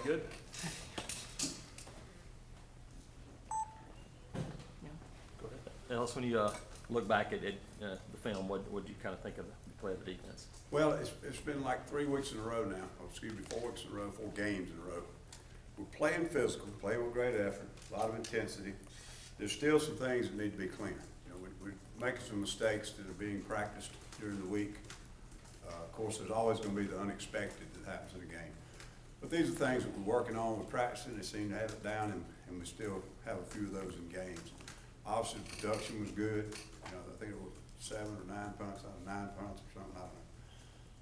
good? Go ahead. Ellis, when you look back at the film, what did you kind of think of the play of the defense? Well, it's been like 3 weeks in a row now, or excuse me, 4 weeks in a row, 4 games in a row. We're playing physical, playing with great effort, a lot of intensity. There's still some things that need to be cleaner. You know, we're making some mistakes that are being practiced during the week. Of course, there's always going to be the unexpected that happens in a game. But these are things that we're working on, we're practicing, they seem to have it down, and we still have a few of those in games. Obviously, the production was good. You know, I think it was 7 or 9 punts out of 9 punts or something, I don't know.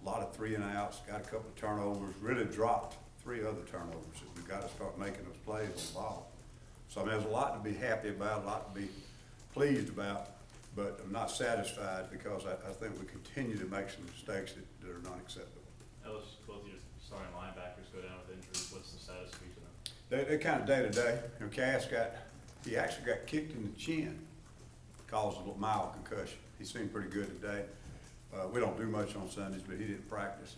A lot of 3 and outs, got a couple of turnovers, really dropped 3 other turnovers. We've got to start making those plays on the ball. So I mean, there's a lot to be happy about, a lot to be pleased about, but I'm not satisfied because I think we continue to make some mistakes that are not acceptable. Ellis, both your starting linebackers go down with injuries. What's the status of each of them? They're kind of day to day. You know, Cass he actually got kicked in the chin, caused a little mild concussion. He seemed pretty good today. We don't do much on Sundays, but he didn't practice.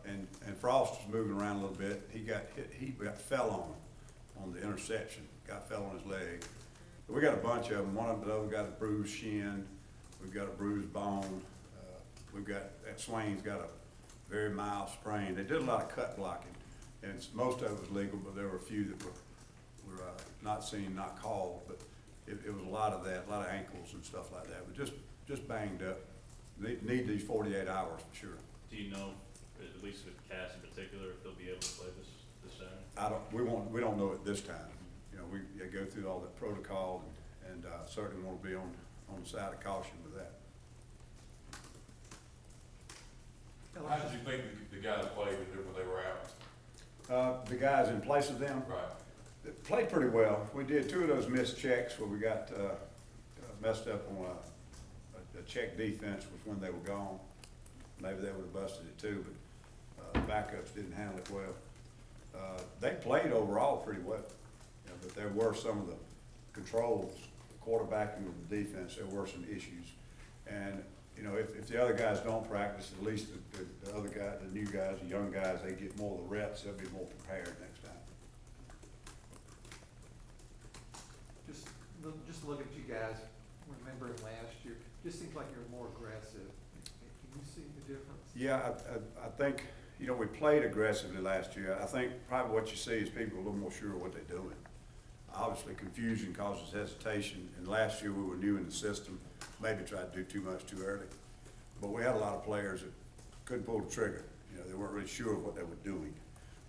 And Frost was moving around a little bit. He got hit. He fell on the interception. Fell on his leg. But we got a bunch of them. One of them got a bruised shin. We've got a bruised bone. We've got that Swain's got a very mild sprain. They did a lot of cut blocking, and most of it was legal, but there were a few that were not seen, not called. But it was a lot of that, a lot of ankles and stuff like that. But just banged up. Need these 48 hours for sure. Do you know, at least with Cass in particular, if they'll be able to play this Saturday? We don't know at this time. You know, we go through all the protocol and certainly want to be on the side of caution with that. How did you think the guys played when they were out? The guys in place of them? Right. They played pretty well. We did 2 of those missed checks where we got messed up on a check defense was when they were gone. Maybe they would have busted it too, but backups didn't handle it well. They played overall pretty well, you know, but there were some of the controls, quarterbacking of the defense, there were some issues. And, you know, if the other guys don't practice, at least the other guys, the new guys, the young guys, they get more of the reps, they'll be more prepared next time. Just look at you guys, remembering last year, just seems like you're more aggressive. Can you see the difference? Yeah, I think, you know, we played aggressively last year. I think probably what you see is people a little more sure of what they're doing. Obviously, confusion causes hesitation, and last year we were new in the system, maybe tried to do too much too early. But we had a lot of players that couldn't pull the trigger. You know, they weren't really sure of what they were doing.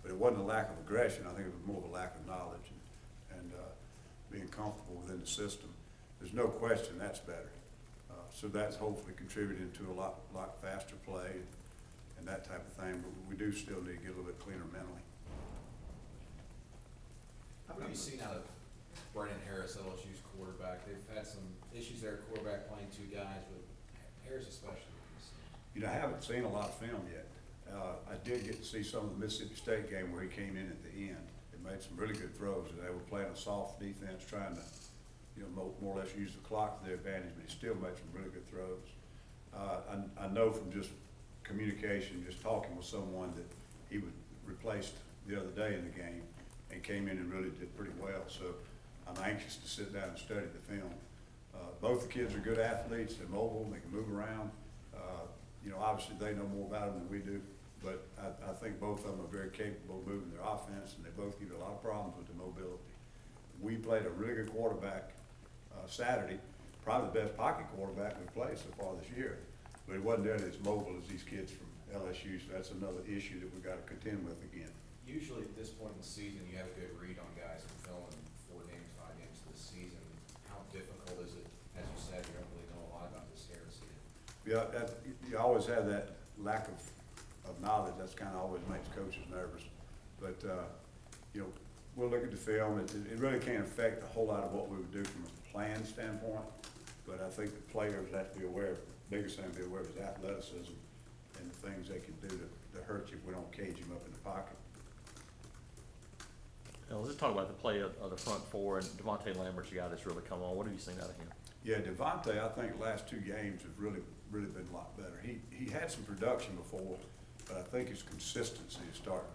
But it wasn't a lack of aggression. I think it was more of a lack of knowledge and being comfortable within the system. There's no question that's better. So that's hopefully contributing to a lot faster play and that type of thing. But we do still need to get a little bit cleaner mentally. What have you seen out of Brandon Harris, LSU's quarterback? They've had some issues there at quarterback playing 2 guys, but Harris especially. You know, I haven't seen a lot of film yet. I did get to see some of the Mississippi State game where he came in at the end. They made some really good throws, and they were playing a soft defense, trying to, you know, more or less use the clock to their advantage, but he still made some really good throws. I know from just communication, just talking with someone, that he was replaced the other day in the game and came in and really did pretty well. So I'm anxious to sit down and study the film. Both the kids are good athletes. They're mobile. They can move around. You know, obviously they know more about them than we do, but I think both of them are very capable of moving their offense, and they both give you a lot of problems with the mobility. We played a really good quarterback Saturday, probably the best pocket quarterback we've played so far this year, but it wasn't nearly as mobile as these kids from LSU, so that's another issue that we've got to contend with again. Usually at this point in the season, you have a good read on guys in film in 4 games, 5 games this season. How difficult is it? As you said, you don't really know a lot about this heresy. Yeah, you always have that lack of knowledge. That's kind of always makes coaches nervous. But, you know, we'll look at the film. It really can't affect a whole lot of what we would do from a plan standpoint. But I think the players have to be aware, biggest thing to be aware of is athleticism and the things they can do to hurt you if we don't cage them up in the pocket. Now, let's talk about the play of the front 4, and Devontae Lambert's a guy that's really come on. What have you seen out of him? Yeah, Devontae, I think the last 2 games have really been a lot better. He had some production before, but I think his consistency is starting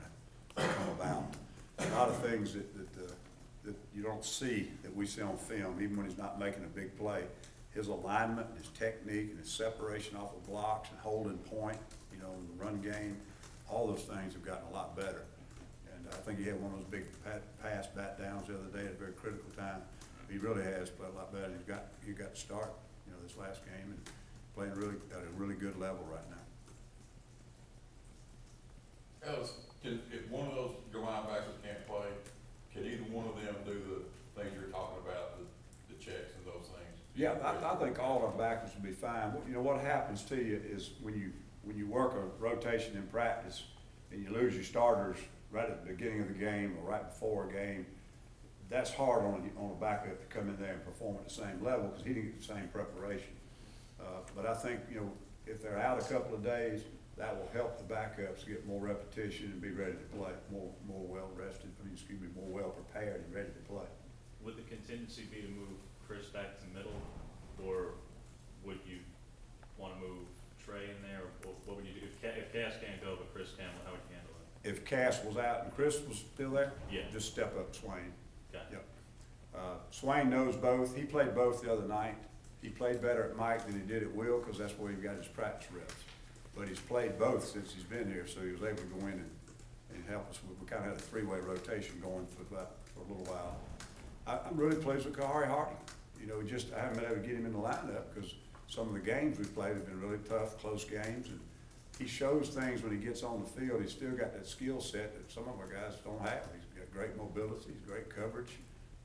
come about. A lot of things that you don't see, that we see on film, even when he's not making a big play. His alignment, his technique, and his separation off of blocks and holding point, you know, in the run game, all those things have gotten a lot better. And I think he had one of those big pass bat downs the other day at a very critical time. He really has played a lot better. He got to start, you know, this last game and playing really at a really good level right now. Ellis, if one of those your linebackers can't play, can either one of them do the things you're talking about, the checks and those things? Yeah, I think all our backers will be fine. You know, what happens to you is when you work a rotation in practice and you lose your starters right at the beginning of the game or right before a game, that's hard on a backup to come in there and perform at the same level because he didn't get the same preparation. But I think, you know, if they're out a couple of days, that will help the backups get more repetition and be ready to play, more well rested, more well prepared and ready to play. Would the contingency be to move Chris back to middle, or would you want to move Trey in there, or what would you do? If Cass can't go, but Chris can, how would you handle it? If Cass was out and Chris was still there, Yeah. just step up Swain. Okay. Yep. Swain knows both. He played both the other night. He played better at Mike than he did at Will because that's where he got his practice reps. But he's played both since he's been here, so he was able to go in and help us. We kind of had a three-way rotation going for a little while. I'm really pleased with Kahari Hardy. You know, I haven't been able to get him in the lineup because some of the games we've played have been really tough, close games, and he shows things when he gets on the field. He's still got that skill set that some of our guys don't have. He's got great mobility, he's great coverage.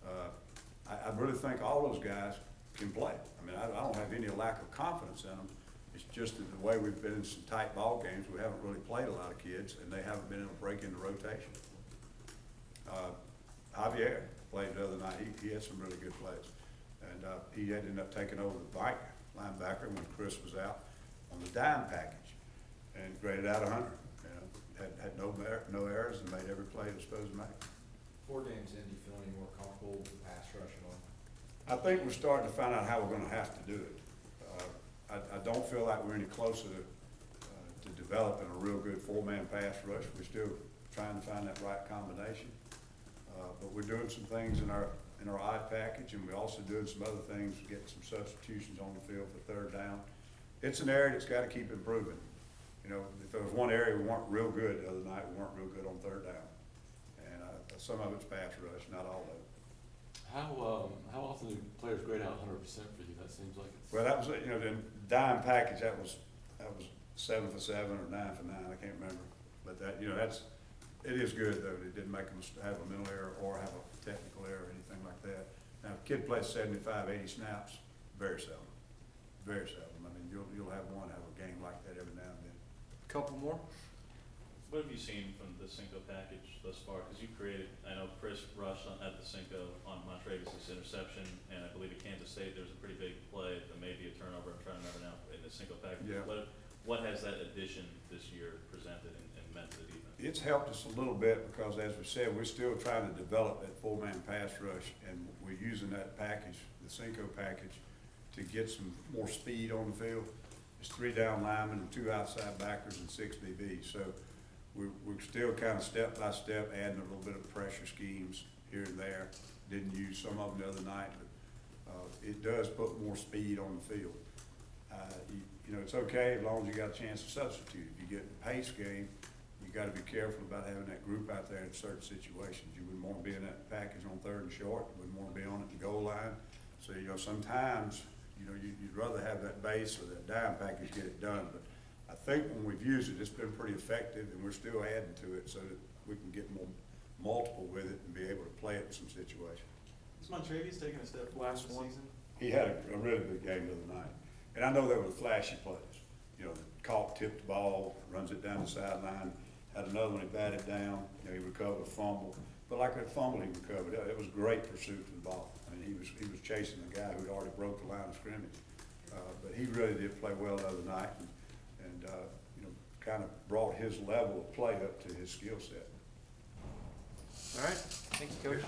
I really think all those guys can play. I mean, I don't have any lack of confidence in them. It's just that the way we've been in some tight ball games, we haven't really played a lot of kids, and they haven't been able to break into rotation. Javier played the other night. He had some really good plays. And he ended up taking over the linebacker when Chris was out on the dime package and graded out 100. You know, had no errors and made every play he was supposed to make. 4 games in, do you feel any more comfortable with the pass rush at all? I think we're starting to find out how we're going to have to do it. I don't feel like we're any closer to developing a real good 4-man pass rush. We're still trying to find that right combination. But we're doing some things in our I package, and we're also doing some other things, getting some substitutions on the field for third down. It's an area that's got to keep improving. You know, if there was one area we weren't real good the other night, we weren't real good on third down. And some of it's pass rush, not all of it. How often do players grade out 100% for you? That seems like it's. Well, that was, you know, the dime package, that was 7 for 7 or 9 for 9, I can't remember. But that, you know, it is good though. It didn't make them have a mental error or have a technical error or anything like that. Now, if a kid plays 75, 80 snaps, very seldom. Very seldom. I mean, you'll have one have a game like that every now and then. Couple more? What have you seen from the Cinco package thus far? Because you created, I know Chris rushed at the Cinco on Montrevis' interception, and I believe at Kansas State there was a pretty big play, that may be a turnover, I'm trying to remember now, in the Cinco package. Yeah. What has that addition this year presented and meant to the defense? It's helped us a little bit because, as we said, we're still trying to develop that 4-man pass rush, and we're using that package, the Cinco package, to get some more speed on the field. It's 3 down linemen and 2 outside backers and 6 DBs. So we're still kind of step by step adding a little bit of pressure schemes here and there. Didn't use some of them the other night, but it does put more speed on the field. You know, it's okay as long as you got a chance to substitute. If you get in a pace game, you got to be careful about having that group out there in certain situations. You wouldn't want to be in that package on 3rd and short. You wouldn't want to be on at the goal line. So, you know, sometimes, you know, you'd rather have that base or that dime package get it done. But I think when we've used it, it's been pretty effective, and we're still adding to it so that we can get more multiple with it and be able to play it in some situations. Is Montrevis taking a step forward this season? He had a really good game the other night. And I know there were flashy plays. You know, caught, tipped the ball, runs it down the sideline. Had another one he batted down. You know, he recovered a fumble. But like that fumble he recovered, it was great pursuit of the ball. I mean, he was chasing a guy who'd already broke the line of scrimmage. But he really did play well the other night, and you know, kind of brought his level of play up to his skill set. All right, thank you, Coach.